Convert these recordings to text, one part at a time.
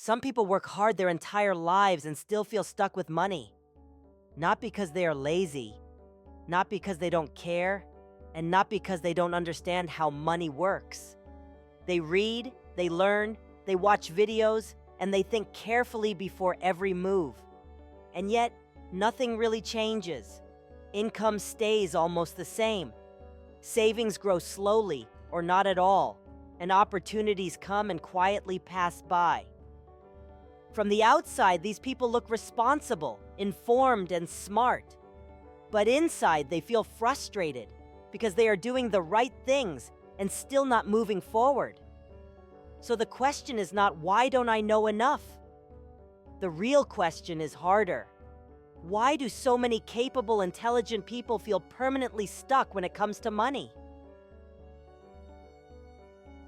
Some people work hard their entire lives and still feel stuck with money. Not because they are lazy, not because they don't care, and not because they don't understand how money works. They read, they learn, they watch videos, and they think carefully before every move. And yet, nothing really changes. Income stays almost the same. Savings grow slowly or not at all, and opportunities come and quietly pass by. From the outside, these people look responsible, informed, and smart. But inside, they feel frustrated because they are doing the right things and still not moving forward. So the question is not, why don't I know enough? The real question is harder. Why do so many capable, intelligent people feel permanently stuck when it comes to money?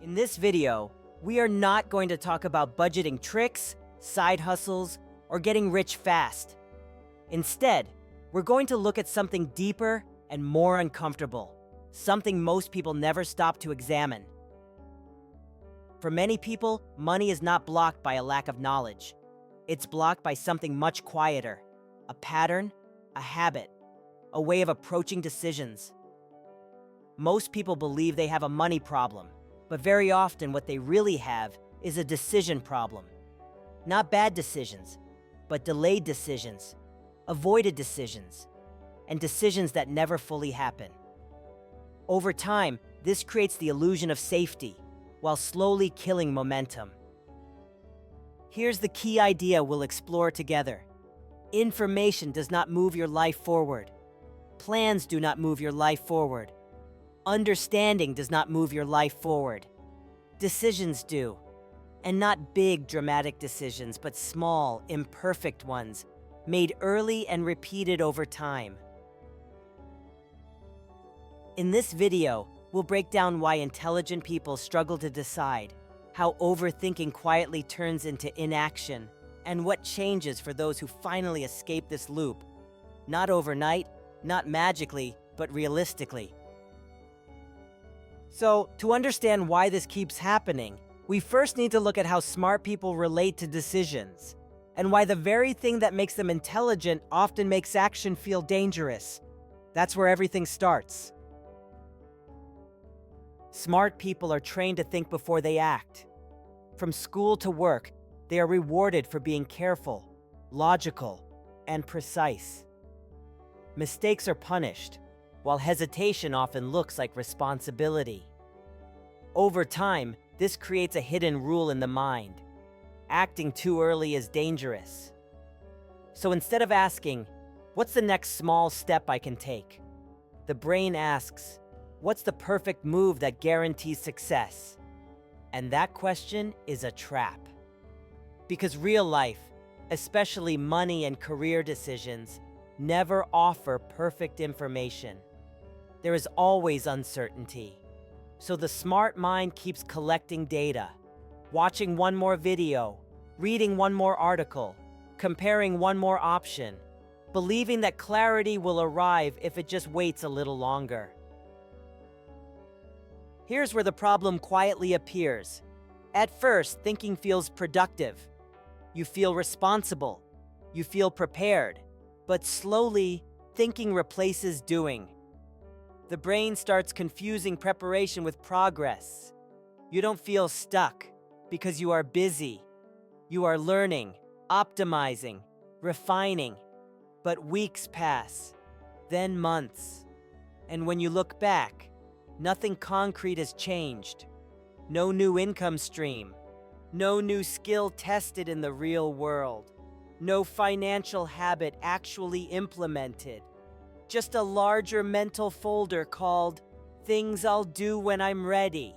In this video, we are not going to talk about budgeting tricks, side hustles, or getting rich fast. Instead, we're going to look at something deeper and more uncomfortable, something most people never stop to examine. For many people, money is not blocked by a lack of knowledge. It's blocked by something much quieter, a pattern, a habit, a way of approaching decisions. Most people believe they have a money problem, but very often what they really have is a decision problem. Not bad decisions, but delayed decisions, avoided decisions, and decisions that never fully happen. Over time, this creates the illusion of safety, while slowly killing momentum. Here's the key idea we'll explore together. Information does not move your life forward. Plans do not move your life forward. Understanding does not move your life forward. Decisions do. And not big, dramatic decisions, but small, imperfect ones, made early and repeated over time. In this video, we'll break down why intelligent people struggle to decide, how overthinking quietly turns into inaction, and what changes for those who finally escape this loop. Not overnight, not magically, but realistically. So, to understand why this keeps happening, we first need to look at how smart people relate to decisions, and why the very thing that makes them intelligent often makes action feel dangerous. That's where everything starts. Smart people are trained to think before they act. From school to work, they are rewarded for being careful, logical, and precise. Mistakes are punished, while hesitation often looks like responsibility. Over time, this creates a hidden rule in the mind. Acting too early is dangerous. So instead of asking, what's the next small step I can take? The brain asks, what's the perfect move that guarantees success? And that question is a trap. Because real life, especially money and career decisions, never offer perfect information. There is always uncertainty. So the smart mind keeps collecting data, watching one more video, reading one more article, comparing one more option, believing that clarity will arrive if it just waits a little longer. Here's where the problem quietly appears. At first, thinking feels productive. You feel responsible. You feel prepared. But slowly, thinking replaces doing. The brain starts confusing preparation with progress. You don't feel stuck because you are busy. You are learning, optimizing, refining. But weeks pass, then months. And when you look back, nothing concrete has changed. No new income stream. No new skill tested in the real world. No financial habit actually implemented. Just a larger mental folder called Things I'll Do When I'm Ready.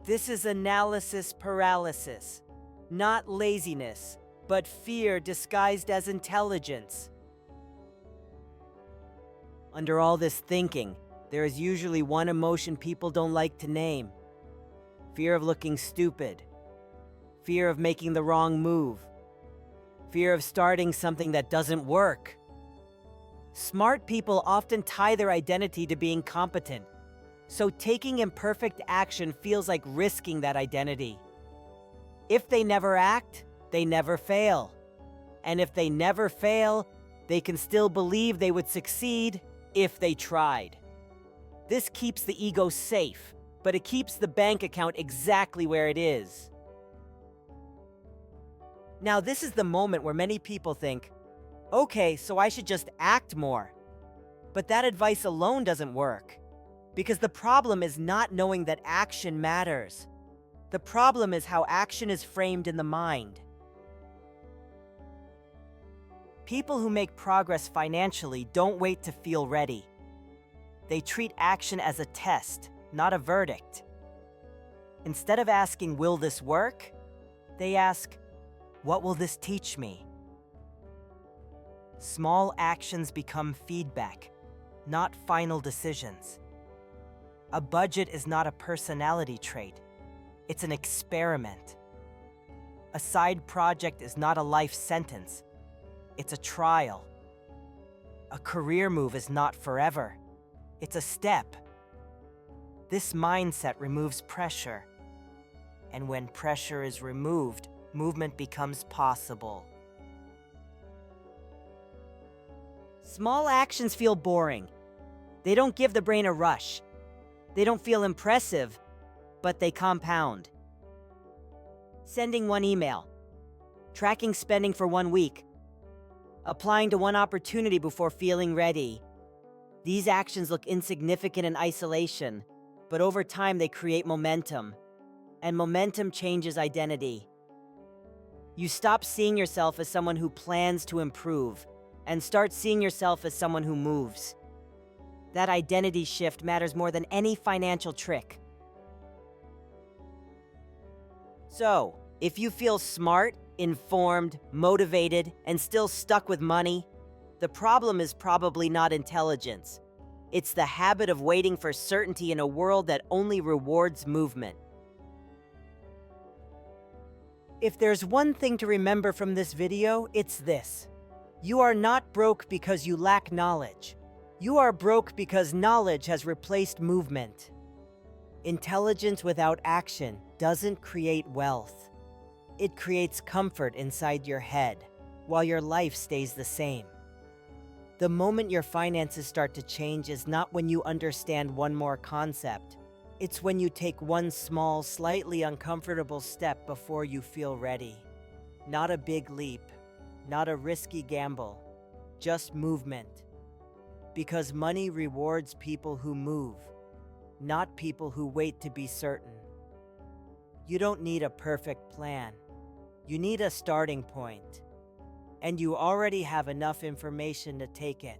This is analysis paralysis. Not laziness, but fear disguised as intelligence. Under all this thinking, there is usually one emotion people don't like to name. Fear of looking stupid. Fear of making the wrong move. Fear of starting something that doesn't work. Smart people often tie their identity to being competent, so taking imperfect action feels like risking that identity. If they never act, they never fail. And if they never fail, they can still believe they would succeed if they tried. This keeps the ego safe, but it keeps the bank account exactly where it is. Now, this is the moment where many people think, okay, so I should just act more. But that advice alone doesn't work, because the problem is not knowing that action matters. The problem is how action is framed in the mind. People who make progress financially don't wait to feel ready. They treat action as a test, not a verdict. Instead of asking, will this work? They ask, what will this teach me? Small actions become feedback, not final decisions. A budget is not a personality trait. It's an experiment. A side project is not a life sentence. It's a trial. A career move is not forever. It's a step. This mindset removes pressure. And when pressure is removed, movement becomes possible. Small actions feel boring. They don't give the brain a rush. They don't feel impressive, but they compound. Sending one email, tracking spending for 1 week, applying to one opportunity before feeling ready. These actions look insignificant in isolation, but over time they create momentum, and momentum changes identity. You stop seeing yourself as someone who plans to improve, and start seeing yourself as someone who moves. That identity shift matters more than any financial trick. So, if you feel smart, informed, motivated, and still stuck with money, the problem is probably not intelligence. It's the habit of waiting for certainty in a world that only rewards movement. If there's one thing to remember from this video, it's this. You are not broke because you lack knowledge. You are broke because knowledge has replaced movement. Intelligence without action doesn't create wealth. It creates comfort inside your head, while your life stays the same. The moment your finances start to change is not when you understand one more concept. It's when you take one small, slightly uncomfortable step before you feel ready. Not a big leap, not a risky gamble, just movement. Because money rewards people who move, not people who wait to be certain. You don't need a perfect plan. You need a starting point. And you already have enough information to take it.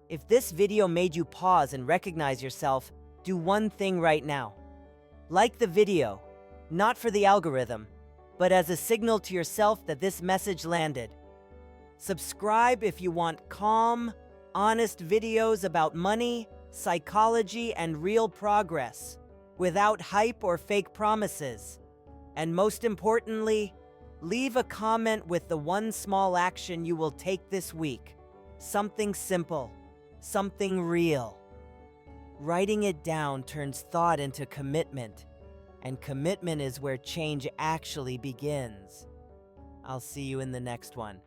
If this video made you pause and recognize yourself, do one thing right now. Like the video, not for the algorithm, but as a signal to yourself that this message landed. Subscribe if you want calm, honest videos about money, psychology, and real progress, without hype or fake promises. And most importantly, leave a comment with the one small action you will take this week. Something simple, something real. Writing it down turns thought into commitment, and commitment is where change actually begins. I'll see you in the next one.